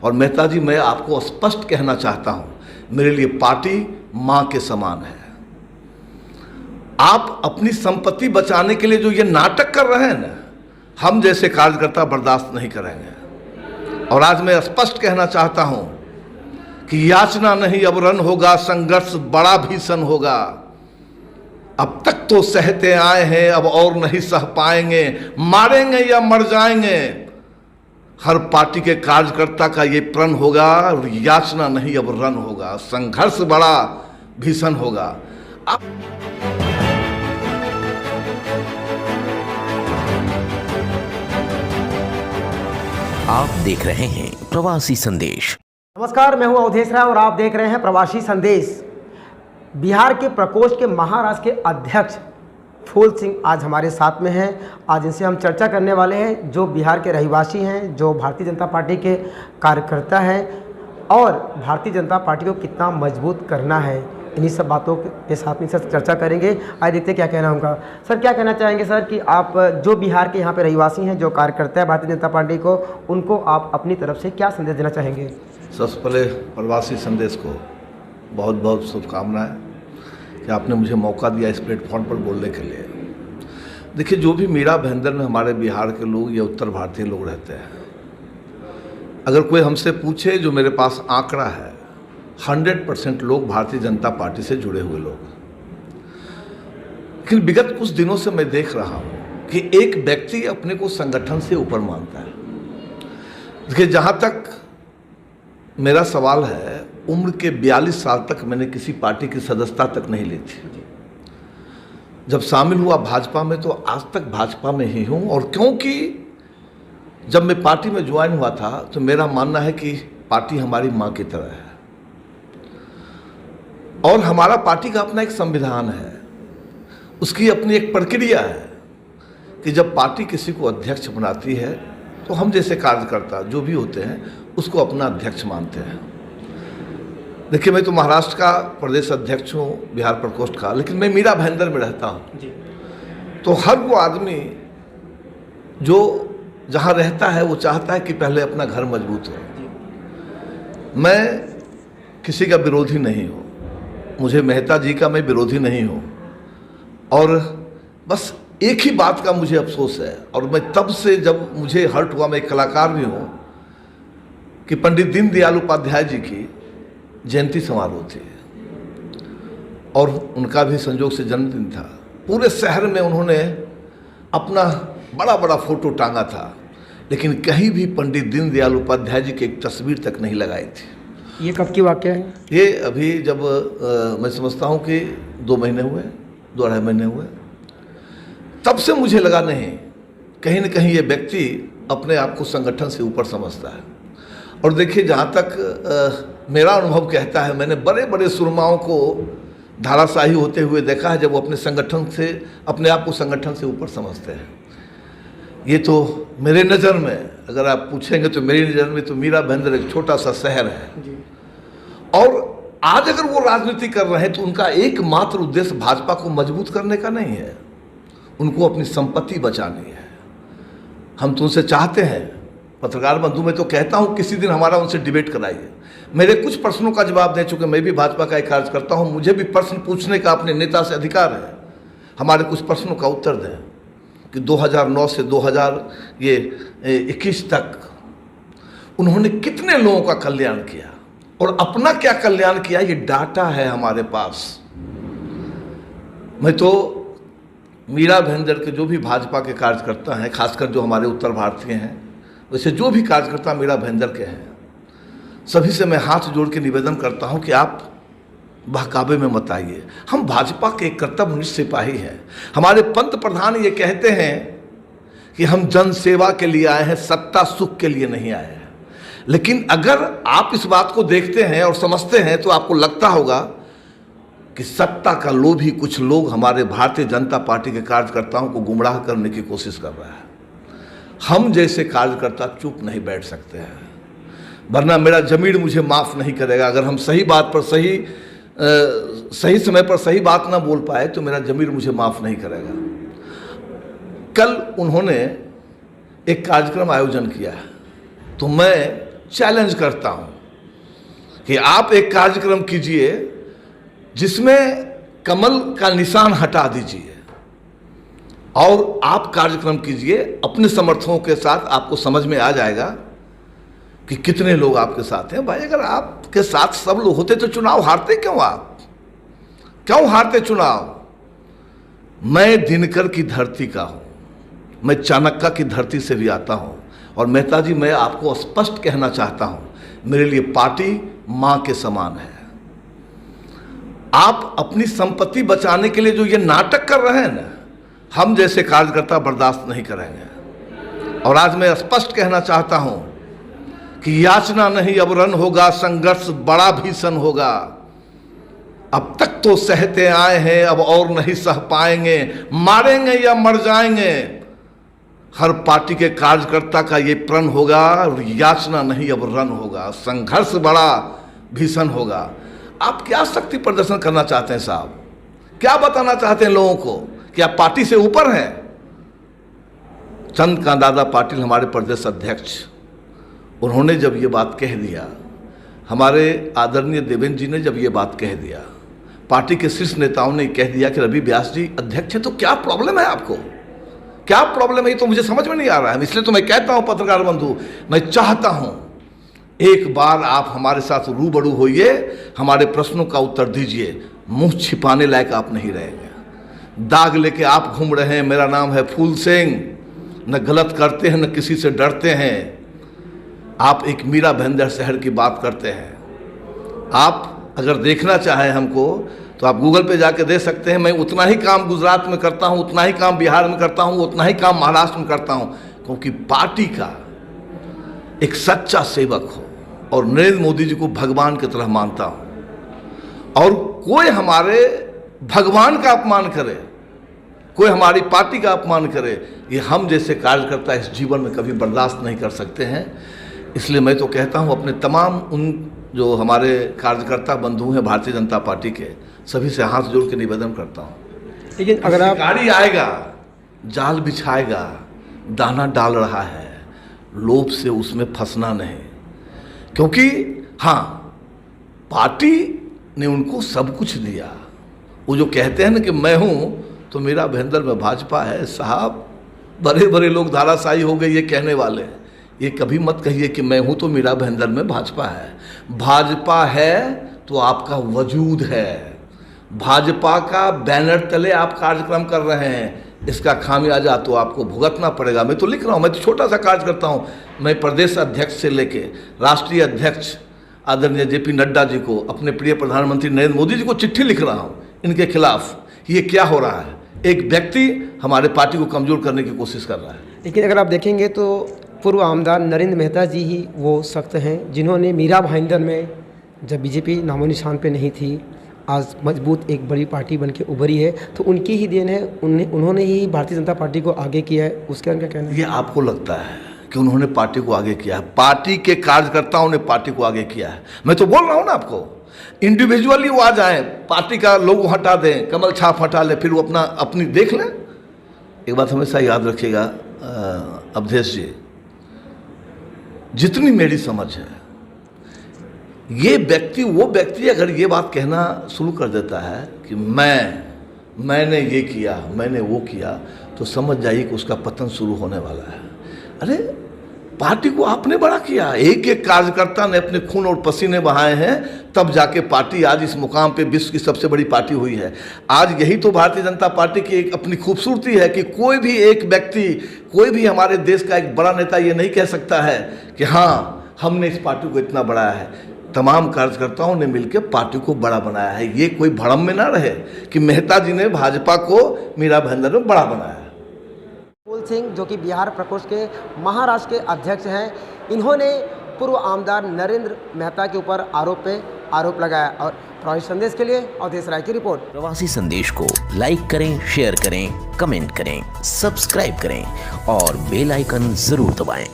और मेहता जी, मैं आपको स्पष्ट कहना चाहता हूं, मेरे लिए पार्टी मां के समान है। आप अपनी संपत्ति बचाने के लिए जो ये नाटक कर रहे हैं ना, हम जैसे कार्यकर्ता बर्दाश्त नहीं करेंगे। और आज मैं स्पष्ट कहना चाहता हूं कि याचना नहीं अब रन होगा, संघर्ष बड़ा भीषण होगा। अब तक तो सहते आए हैं, अब और नहीं सह पाएंगे, मारेंगे या मर जाएंगे। हर पार्टी के कार्यकर्ता का ये प्रण होगा, याचना नहीं अब रन होगा, संघर्ष बड़ा भीषण होगा। आप देख रहे हैं प्रवासी संदेश। नमस्कार, मैं हूं अवधेश राय और आप देख रहे हैं प्रवासी संदेश। बिहार के प्रकोष्ठ के महाराष्ट्र के अध्यक्ष फूल सिंह आज हमारे साथ में हैं। आज इनसे हम चर्चा करने वाले हैं, जो बिहार के रहिवासी हैं, जो भारतीय जनता पार्टी के कार्यकर्ता हैं और भारतीय जनता पार्टी को कितना मजबूत करना है। इन्हीं सब बातों के साथ में सर चर्चा करेंगे। आज देखते क्या कहना उनका। सर, क्या कहना चाहेंगे सर कि आप जो बिहार के यहाँ पे रहिवासी हैं, जो कार्यकर्ता है भारतीय जनता पार्टी को, उनको आप अपनी तरफ से क्या संदेश देना चाहेंगे? सबसे पहले प्रवासी संदेश को बहुत बहुत शुभकामनाएं कि आपने मुझे मौका दिया इस प्लेटफॉर्म पर बोलने के लिए। देखिए, जो भी मीरा भाईंदर में हमारे बिहार के लोग या उत्तर भारतीय लोग रहते हैं, अगर कोई हमसे पूछे, जो मेरे पास आंकड़ा है, 100% लोग भारतीय जनता पार्टी से जुड़े हुए लोग। लेकिन विगत कुछ दिनों से मैं देख रहा हूं कि एक व्यक्ति अपने को संगठन से ऊपर मानता है। देखिए, जहां तक मेरा सवाल है, उम्र के 42 साल तक मैंने किसी पार्टी की सदस्यता तक नहीं ली थी। जब शामिल हुआ भाजपा में, तो आज तक भाजपा में ही हूं। और क्योंकि जब मैं पार्टी में ज्वाइन हुआ था, तो मेरा मानना है कि पार्टी हमारी मां की तरह है और हमारा पार्टी का अपना एक संविधान है, उसकी अपनी एक प्रक्रिया है कि जब पार्टी किसी को अध्यक्ष बनाती है, तो हम जैसे कार्यकर्ता जो भी होते हैं उसको अपना अध्यक्ष मानते हैं। देखिए, मैं तो महाराष्ट्र का प्रदेश अध्यक्ष हूँ, बिहार प्रकोष्ठ का, लेकिन मैं मीरा भाईंदर में रहता हूँ। तो हर वो आदमी जो जहाँ रहता है, वो चाहता है कि पहले अपना घर मजबूत हो। मैं किसी का विरोधी नहीं हूँ, मुझे मेहता जी का मैं विरोधी नहीं हूँ। और बस एक ही बात का मुझे अफसोस है, और मैं तब से जब मुझे हर्ट हुआ, मैं एक कलाकार भी हूँ, कि पंडित दीनदयाल उपाध्याय जी की जयंती समारोह थी और उनका भी संयोग से जन्मदिन था। पूरे शहर में उन्होंने अपना बड़ा बड़ा फोटो टांगा था, लेकिन कहीं भी पंडित दीनदयाल उपाध्याय जी की एक तस्वीर तक नहीं लगाई थी। ये कब की वाकया है? ये अभी जब मैं समझता हूँ कि 2 महीने हुए, 2-2.5 महीने हुए, तब से मुझे लगा नहीं, कहीं न कहीं ये व्यक्ति अपने आप को संगठन से ऊपर समझता है। और देखिए, जहाँ तक मेरा अनुभव कहता है, मैंने बड़े बड़े सुरमाओं को धाराशाही होते हुए देखा है, जब वो अपने संगठन से, अपने आप को संगठन से ऊपर समझते हैं। ये तो मेरे नज़र में, अगर आप पूछेंगे तो मेरी नज़र में तो मीरा भाईंदर एक छोटा सा शहर है जी। और आज अगर वो राजनीति कर रहे हैं, तो उनका एकमात्र उद्देश्य भाजपा को मजबूत करने का नहीं है, उनको अपनी संपत्ति बचानी है। हम तो उनसे चाहते हैं, पत्रकार बंधु, मैं तो कहता हूं किसी दिन हमारा उनसे डिबेट कराइए। मेरे कुछ प्रश्नों का जवाब दे चुके, मैं भी भाजपा का एक कार्यकर्ता हूं, मुझे भी प्रश्न पूछने का अपने नेता से अधिकार है। हमारे कुछ प्रश्नों का उत्तर दें कि 2009 से 2021 तक उन्होंने कितने लोगों का कल्याण किया और अपना क्या कल्याण किया, ये डाटा है हमारे पास। मैं तो मीरा भाईंदर के जो भी भाजपा के कार्यकर्ता हैं, खासकर जो हमारे उत्तर भारतीय हैं, वैसे जो भी कार्यकर्ता मीरा भाईंदर के हैं, सभी से मैं हाथ जोड़ के निवेदन करता हूं कि आप बहकावे में मत आइए। हम भाजपा के एक कर्तव्यनिष्ठ सिपाही हैं। हमारे पंत प्रधान ये कहते हैं कि हम जन सेवा के लिए आए हैं, सत्ता सुख के लिए नहीं आए हैं। लेकिन अगर आप इस बात को देखते हैं और समझते हैं, तो आपको लगता होगा कि सत्ता का लोभी कुछ लोग हमारे भारतीय जनता पार्टी के कार्यकर्ताओं को गुमराह करने की कोशिश कर रहा है। हम जैसे कार्यकर्ता चुप नहीं बैठ सकते हैं, वरना मेरा जमीर मुझे माफ़ नहीं करेगा। अगर हम सही बात पर सही समय पर सही बात ना बोल पाए, तो मेरा जमीर मुझे माफ़ नहीं करेगा। कल उन्होंने एक कार्यक्रम आयोजन किया है, तो मैं चैलेंज करता हूं कि आप एक कार्यक्रम कीजिए जिसमें कमल का निशान हटा दीजिए और आप कार्यक्रम कीजिए अपने समर्थकों के साथ। आपको समझ में आ जाएगा कि कितने लोग आपके साथ हैं। भाई अगर आपके साथ सब लोग होते तो चुनाव हारते क्यों? आप क्यों हारते चुनाव? मैं दिनकर की धरती का हूं, मैं चाणक्य की धरती से भी आता हूं। और मेहता जी, मैं आपको स्पष्ट कहना चाहता हूं, मेरे लिए पार्टी मां के समान है। आप अपनी संपत्ति बचाने के लिए जो ये नाटक कर रहे हैं ना, हम जैसे कार्यकर्ता बर्दाश्त नहीं करेंगे। और आज मैं स्पष्ट कहना चाहता हूं कि याचना नहीं अब रन होगा, संघर्ष बड़ा भीषण होगा। अब तक तो सहते आए हैं, अब और नहीं सह पाएंगे, मारेंगे या मर जाएंगे। हर पार्टी के कार्यकर्ता का ये प्रण होगा, याचना नहीं अब रन होगा, संघर्ष बड़ा भीषण होगा। आप क्या शक्ति प्रदर्शन करना चाहते हैं साहब? क्या बताना चाहते हैं लोगों को कि आप पार्टी से ऊपर हैं? चंद्रकांत दादा पाटिल हमारे प्रदेश अध्यक्ष, उन्होंने जब ये बात कह दिया, हमारे आदरणीय देवेंद्र जी ने जब ये बात कह दिया, पार्टी के शीर्ष नेताओं ने कह दिया कि रवि व्यास जी अध्यक्ष है, तो क्या प्रॉब्लम है आपको? क्या प्रॉब्लम है? ये तो मुझे समझ में नहीं आ रहा है। इसलिए तो मैं कहता हूं पत्रकार बंधु, मैं चाहता हूं एक बार आप हमारे साथ रूबरू होइए, हमारे प्रश्नों का उत्तर दीजिए। मुंह छिपाने लायक आप नहीं रहेंगे। दाग लेके आप घूम रहे हैं, मेरा नाम है फूल सिंह, न गलत करते हैं न किसी से डरते हैं। आप एक मीरा भाईंदर शहर की बात करते हैं। आप अगर देखना चाहें हमको तो आप गूगल पे जाके देख सकते हैं। मैं उतना ही काम गुजरात में करता हूं, उतना ही काम बिहार में करता हूं, उतना ही काम महाराष्ट्र में करता हूं, क्योंकि पार्टी का एक सच्चा सेवक हो और नरेंद्र मोदी जी को भगवान की तरह मानता हूं। और कोई हमारे भगवान का अपमान करे, कोई हमारी पार्टी का अपमान करे, ये हम जैसे कार्यकर्ता इस जीवन में कभी बर्दाश्त नहीं कर सकते हैं। इसलिए मैं तो कहता हूं अपने तमाम उन जो हमारे कार्यकर्ता बंधु हैं भारतीय जनता पार्टी के, सभी से हाथ जोड़ के निवेदन करता हूं। लेकिन अगर आप गाड़ी आएगा, जाल बिछाएगा, दाना डाल रहा है, लोभ से उसमें फंसना नहीं। क्योंकि हाँ, पार्टी ने उनको सब कुछ दिया। वो जो कहते हैं ना कि मैं हूं तो मीरा भाईंदर में भाजपा है, साहब बड़े बड़े लोग धाराशाही हो गए ये कहने वाले। ये कभी मत कहिए कि मैं हूं तो मीरा भाईंदर में भाजपा है। भाजपा है तो आपका वजूद है। भाजपा का बैनर तले आप कार्यक्रम कर रहे हैं, इसका खामियाजा तो आपको भुगतना पड़ेगा। मैं तो लिख रहा हूं, मैं तो छोटा सा कार्य करता हूं। मैं प्रदेश अध्यक्ष से लेके राष्ट्रीय अध्यक्ष आदरणीय जेपी नड्डा जी को, अपने प्रिय प्रधानमंत्री नरेंद्र मोदी जी को चिट्ठी लिख रहा हूं इनके खिलाफ। ये क्या हो रहा है? एक व्यक्ति हमारे पार्टी को कमजोर करने की कोशिश कर रहा है। लेकिन अगर आप देखेंगे तो पूर्व आमदार नरेंद्र मेहता जी ही वो शख्स हैं जिन्होंने मीरा भाईंदर में, जब बीजेपी नामो निशान पे नहीं थी, आज मजबूत एक बड़ी पार्टी बनके उभरी है। तो उनकी ही देन है, उन्होंने ही भारतीय जनता पार्टी को आगे किया है। उसके अंदर क्या कहना है? ये आपको लगता है कि उन्होंने पार्टी को आगे किया है? पार्टी के कार्यकर्ताओं ने पार्टी को आगे किया है। मैं तो बोल रहा हूं ना आपको, इंडिविजुअली वो आ जाए, पार्टी का लोगो हटा दें, कमल छाप हटा ले, फिर वो अपनी देख लें। एक बात हमेशा याद रखिएगा अवधेश जी, जितनी मेरी समझ है, ये व्यक्ति वो व्यक्ति अगर ये बात कहना शुरू कर देता है कि मैंने ये किया, मैंने वो किया, तो समझ जाइए कि उसका पतन शुरू होने वाला है। अरे पार्टी को आपने बड़ा किया, एक एक कार्यकर्ता ने अपने खून और पसीने बहाए हैं, तब जाके पार्टी आज इस मुकाम पे विश्व की सबसे बड़ी पार्टी हुई है। आज यही तो भारतीय जनता पार्टी की एक अपनी खूबसूरती है कि कोई भी एक व्यक्ति, कोई भी हमारे देश का एक बड़ा नेता ये नहीं कह सकता है कि हाँ हमने इस पार्टी को इतना बढ़ाया है। तमाम कार्यकर्ताओं ने मिलकर पार्टी को बड़ा बनाया है। ये कोई भ्रम में ना रहे कि मेहता जी ने भाजपा को मीरा भाईंदर में बड़ा बनाया है। फूल सिंह जो कि बिहार प्रकोष्ठ के महाराष्ट्र के अध्यक्ष हैं, इन्होंने पूर्व आमदार नरेंद्र मेहता के ऊपर आरोप लगाया। और प्रवासी संदेश के लिए अवधेश राय की रिपोर्ट। प्रवासी संदेश को लाइक करें, शेयर करें, कमेंट करें, सब्सक्राइब करें और बेल आइकन जरूर दबाएं।